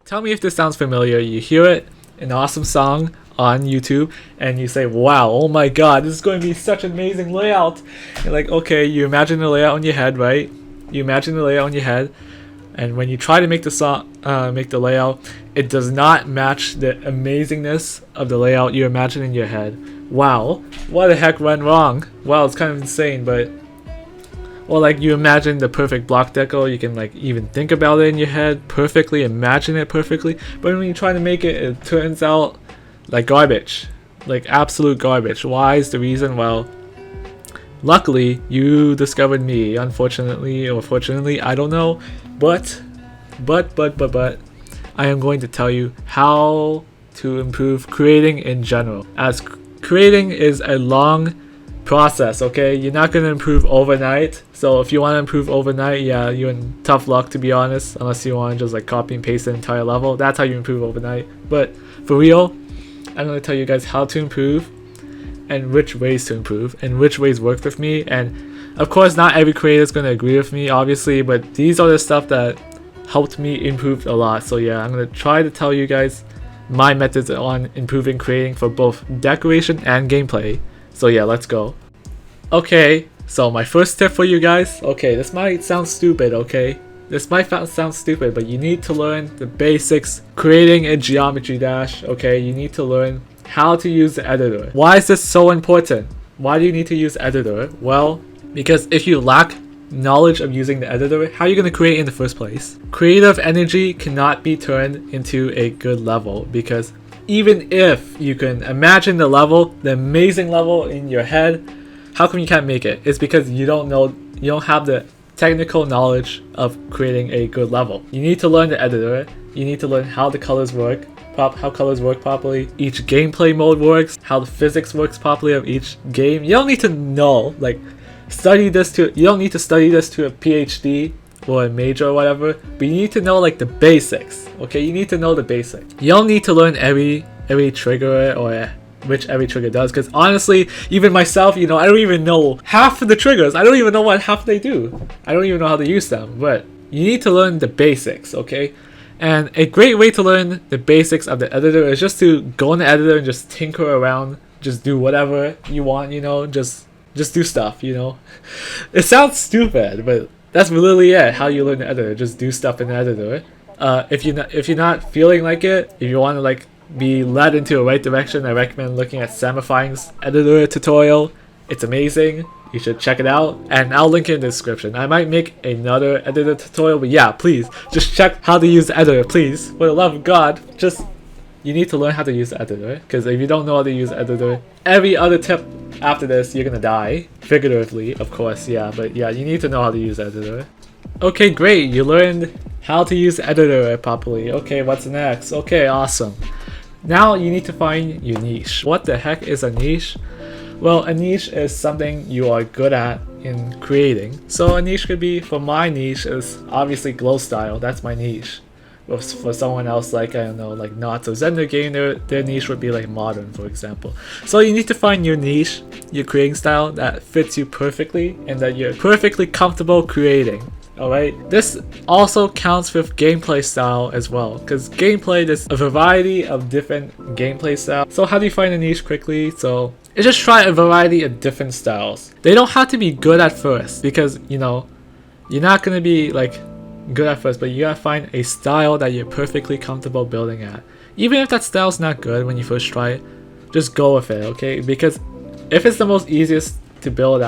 Tell me if this sounds familiar. You hear it, an awesome song on YouTube, and you say, wow, oh my god, this is going to be such an amazing layout. You're like, okay, you imagine the layout in your head, right? You imagine the layout in your head, and when you try to make the song, make the layout, it does not match the amazingness of the layout you imagine in your head. Wow, what the heck went wrong? Wow, it's kind of insane, but or like you imagine the perfect block deco, you can like even think about it in your head perfectly, imagine it perfectly, but when you try to make it, it turns out like garbage, like absolute garbage. Why is the reason? Well, luckily you discovered me, unfortunately or fortunately, I don't know, but I am going to tell you how to improve creating in general, as creating is a long process, okay? You're not going to improve overnight. So if you want to improve overnight, yeah, you're in tough luck, to be honest, unless you want to just like copy and paste the entire level. That's how you improve overnight. But for real, I'm going to tell you guys how to improve and which ways to improve and which ways work with me. And of course, not every creator is going to agree with me, obviously, but these are the stuff that helped me improve a lot. So yeah, I'm going to try to tell you guys my methods on improving creating for both decoration and gameplay. So yeah, let's go. Okay, so my first tip for you guys, okay, this might sound stupid, okay? This might sound stupid, but you need to learn the basics creating in Geometry Dash, okay? You need to learn how to use the editor. Why is this so important? Why do you need to use editor? Well, because if you lack knowledge of using the editor, how are you going to create in the first place? Creative energy cannot be turned into a good level, because even if you can imagine the level, the amazing level in your head, how come you can't make it? It's because you don't know, you don't have the technical knowledge of creating a good level. You need to learn the editor, you need to learn how the colors work, how colors work properly, each gameplay mode works, how the physics works properly of each game. You don't need to know, like, you don't need to study this to a PhD or a major or whatever, but you need to know like the basics, okay? You need to know the basics. You don't need to learn every trigger or which every trigger does, because honestly, even myself, you know, I don't even know half of the triggers. I don't even know what half they do. I don't even know how to use them, but you need to learn the basics, okay? And a great way to learn the basics of the editor is just to go in the editor and just tinker around, just do whatever you want, you know, just do stuff, you know? It sounds stupid, but that's literally it, how you learn the editor. Just do stuff in the editor. If you're not feeling like it, if you want to like be led into the right direction, I recommend looking at Samifying's editor tutorial. It's amazing. You should check it out, and I'll link it in the description. I might make another editor tutorial, but yeah, please just check how to use the editor, please. For the love of God, you need to learn how to use the editor, because if you don't know how to use the editor, every other tip after this, you're gonna die. Figuratively, of course, yeah, but yeah, you need to know how to use the editor. Okay, great, you learned how to use the editor properly. Okay, what's next? Okay, awesome. Now you need to find your niche. What the heck is a niche? Well, a niche is something you are good at in creating. So a niche could be, for my niche is obviously glow style, that's my niche. For someone else, like, I don't know, like Knots or Zender game, their niche would be like modern, for example. So you need to find your niche, your creating style that fits you perfectly and that you're perfectly comfortable creating. Alright, this also counts with gameplay style as well, because gameplay, there's a variety of different gameplay styles. So how do you find a niche quickly? So you just try a variety of different styles. They don't have to be good at first, because, you know, you're not going to be like good at first, but you gotta find a style that you're perfectly comfortable building at. Even if that style's not good when you first try it, just go with it, okay? Because if it's the most easiest to build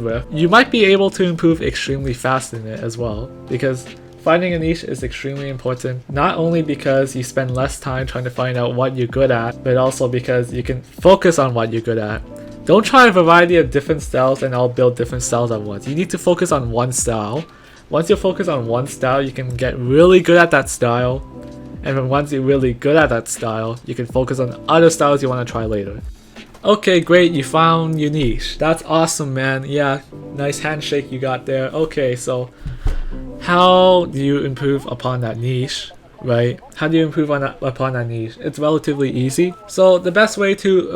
with, you might be able to improve extremely fast in it as well, because finding a niche is extremely important, not only because you spend less time trying to find out what you're good at, but also because you can focus on what you're good at. Don't try a variety of different styles and all build different styles at once. You need to focus on one style. Once you focus on one style, you can get really good at that style, and then once you're really good at that style, you can focus on other styles you want to try later. Okay, great, you found your niche. That's awesome, man. Yeah, nice handshake you got there. Okay, so how do you improve upon that niche, right? How do you improve upon that niche? It's relatively easy. So the best way to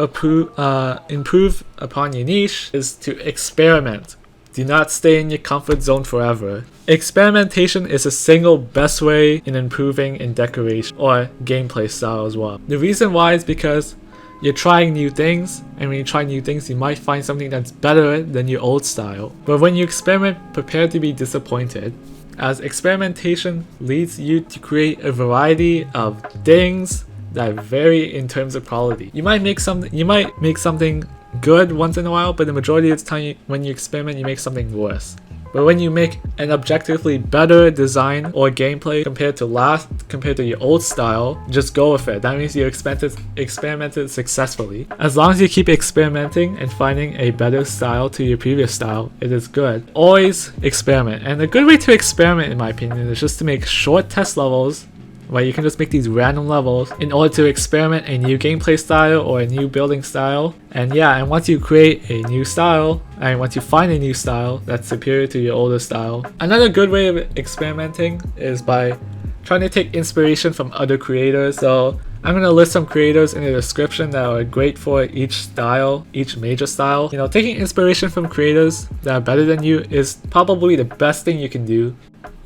improve upon your niche is to experiment. Do not stay in your comfort zone forever. Experimentation is the single best way in improving in decoration or gameplay style as well. The reason why is because you're trying new things, and when you try new things, you might find something that's better than your old style. But when you experiment, prepare to be disappointed, as experimentation leads you to create a variety of things that vary in terms of quality. You might make something good once in a while, but the majority of the time when you experiment, you make something worse. But when you make an objectively better design or gameplay compared to your old style, just go with it. That means you experimented successfully. As long as you keep experimenting and finding a better style to your previous style, it is good. Always experiment. And a good way to experiment, in my opinion, is just to make short test levels, where you can just make these random levels in order to experiment a new gameplay style or a new building style. And yeah, and once you create a new style, and once you find a new style that's superior to your older style, another good way of experimenting is by trying to take inspiration from other creators. So I'm going to list some creators in the description that are great for each style, each major style. You know, taking inspiration from creators that are better than you is probably the best thing you can do.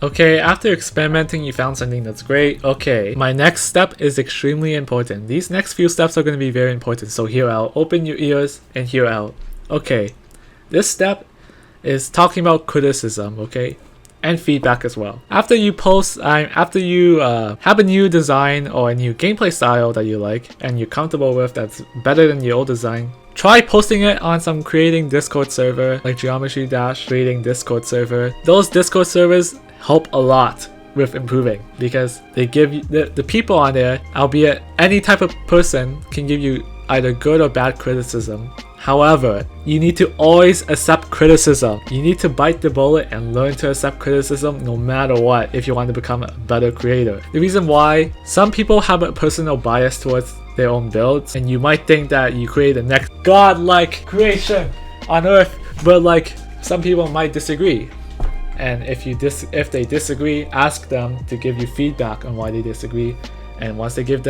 Okay, after experimenting, you found something that's great. Okay, my next step is extremely important. These next few steps are going to be very important, so hear out. Open your ears and hear out. Okay, this step is talking about criticism, okay? And feedback as well. After you have a new design or a new gameplay style that you like and you're comfortable with that's better than your old design, try posting it on some creating Discord server like Geometry Dash creating Discord server. Those Discord servers help a lot with improving because they give you the people on there, albeit any type of person can give you either good or bad criticism. However, you need to always accept criticism. You need to bite the bullet and learn to accept criticism no matter what if you want to become a better creator. The reason why, some people have a personal bias towards their own builds, and you might think that you create the next godlike creation on earth, but like some people might disagree. And if they disagree, ask them to give you feedback on why they disagree. And once they give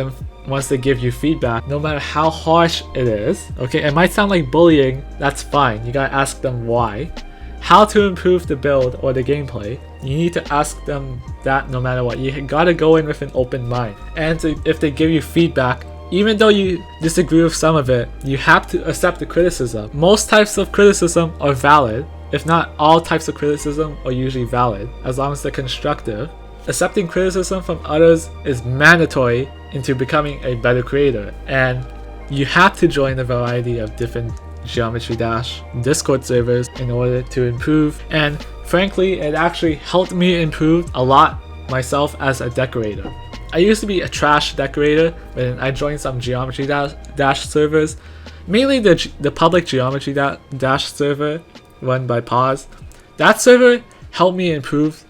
you feedback, no matter how harsh it is, okay, it might sound like bullying, that's fine. You gotta ask them why. How to improve the build or the gameplay, you need to ask them that no matter what. You gotta go in with an open mind. And if they give you feedback, even though you disagree with some of it, you have to accept the criticism. Most types of criticism are valid. If not, all types of criticism are usually valid, as long as they're constructive. Accepting criticism from others is mandatory into becoming a better creator, and you have to join a variety of different Geometry Dash Discord servers in order to improve. And frankly, it actually helped me improve a lot myself as a decorator. I used to be a trash decorator, but then I joined some Geometry Dash servers, mainly the public Geometry Dash server run by Pause. That server helped me improve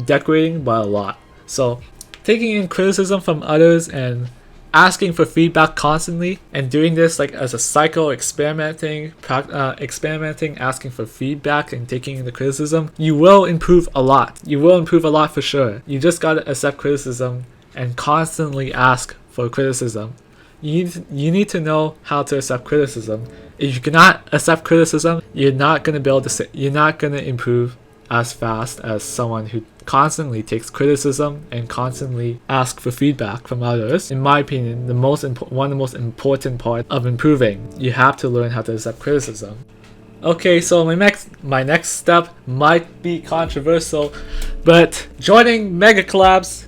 decorating by a lot. So taking in criticism from others and asking for feedback constantly, and doing this like as a cycle, experimenting, asking for feedback and taking in the criticism, you will improve a lot. You will improve a lot for sure. You just gotta accept criticism and constantly ask for criticism. You need to know how to accept criticism. If you cannot accept criticism, you're not gonna you're not gonna improve as fast as someone who constantly takes criticism and constantly asks for feedback from others. In my opinion, one of the most important parts of improving, you have to learn how to accept criticism. Okay, so my next step might be controversial, but joining mega collabs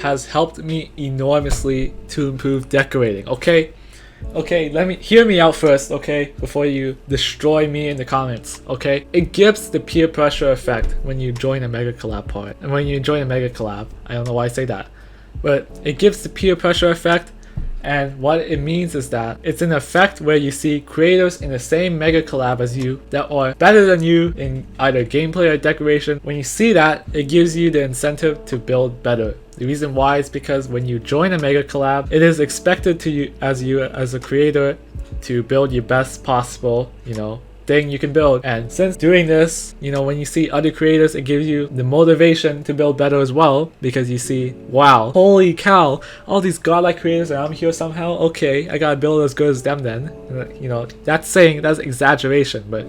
has helped me enormously to improve decorating. Okay, hear me out first, okay, before you destroy me in the comments, okay? It gives the peer pressure effect when you join a mega collab part. And when you join a mega collab, I don't know why I say that, but it gives the peer pressure effect. And what it means is that it's an effect where you see creators in the same mega collab as you that are better than you in either gameplay or decoration. When you see that, it gives you the incentive to build better. The reason why is because when you join a mega collab, it is expected to you as a creator to build your best possible, thing you can build. And since doing this, when you see other creators, it gives you the motivation to build better as well, because you see, wow, holy cow, all these godlike creators and I'm here somehow. Okay, I gotta build as good as them then. That's exaggeration, but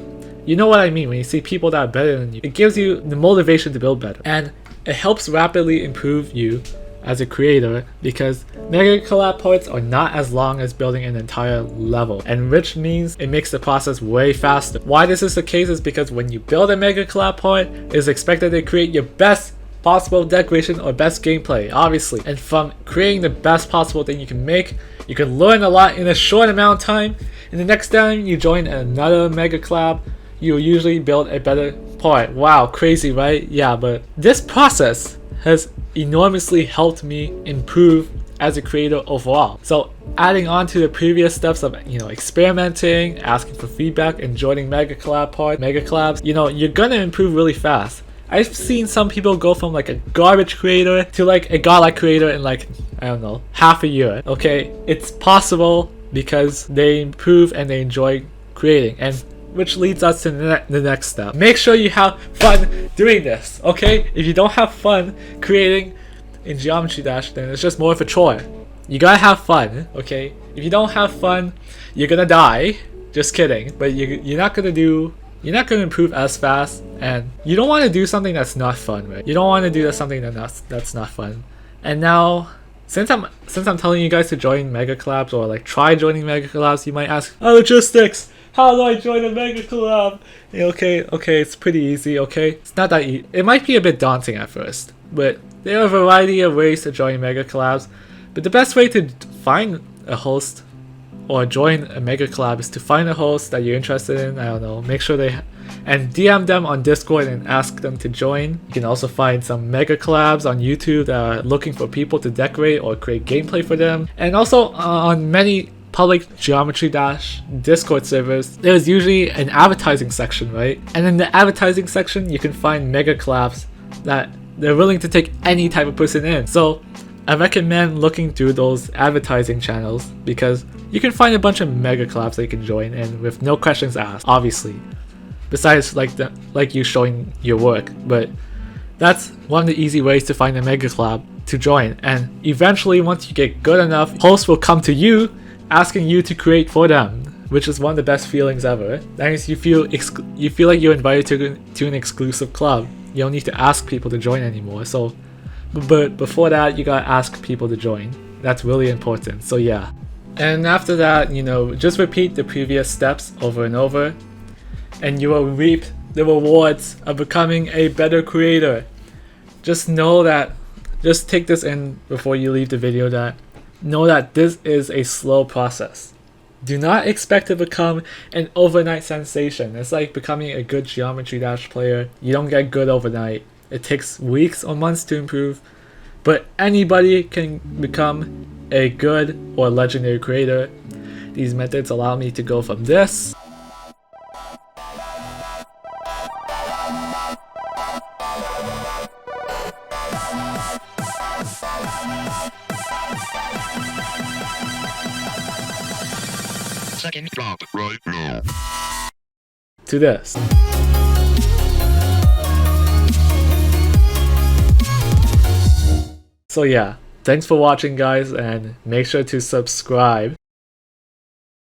You know what I mean when you see people that are better than you. It gives you the motivation to build better. And it helps rapidly improve you as a creator because mega collab points are not as long as building an entire level, and which means it makes the process way faster. Why this is the case is because when you build a mega collab point, it is expected to create your best possible decoration or best gameplay, obviously. And from creating the best possible thing you can make, you can learn a lot in a short amount of time, and the next time you join another mega collab, you will usually build a better point. Wow, crazy, right? Yeah, but this process has enormously helped me improve as a creator overall. So adding on to the previous steps of experimenting, asking for feedback, and joining mega collabs, you're gonna improve really fast. I've seen some people go from like a garbage creator to like a godlike creator in like, I don't know, half a year. Okay, it's possible because they improve and they enjoy creating, and which leads us to the next step. Make sure you have fun doing this, okay? If you don't have fun creating in Geometry Dash, then it's just more of a chore. You gotta have fun, okay? If you don't have fun, you're gonna die. Just kidding. But you're not gonna improve as fast, and you don't want to do something that's not fun, right? You don't want to do something that's not fun. And now, since I'm telling you guys to join mega collabs or like try joining mega collabs, you might ask, iLogistics, how do I join a mega collab? Okay, it's pretty easy, okay? It's not that easy. It might be a bit daunting at first, but there are a variety of ways to join mega collabs. But the best way to find a host or join a mega collab is to find a host that you're interested in. I don't know, make sure and DM them on Discord and ask them to join. You can also find some mega collabs on YouTube that are looking for people to decorate or create gameplay for them. And also on many public Geometry Dash Discord servers, there's usually an advertising section, right? And in the advertising section, you can find mega collabs that they're willing to take any type of person in. So I recommend looking through those advertising channels because you can find a bunch of mega collabs that you can join, and with no questions asked, obviously. Besides like you showing your work, but that's one of the easy ways to find a mega collab to join. And eventually, once you get good enough, hosts will come to you asking you to create for them, which is one of the best feelings ever. That means you feel like you're invited to an exclusive club. You don't need to ask people to join anymore. So, but before that, you gotta ask people to join. That's really important. So yeah. And after that, just repeat the previous steps over and over, and you will reap the rewards of becoming a better creator. Just take this in before you leave the video, that know that this is a slow process. Do not expect to become an overnight sensation. It's like becoming a good Geometry Dash player. You don't get good overnight. It takes weeks or months to improve, but anybody can become a good or legendary creator. These methods allow me to go from this second drop right now to this. So yeah, thanks for watching guys, and make sure to subscribe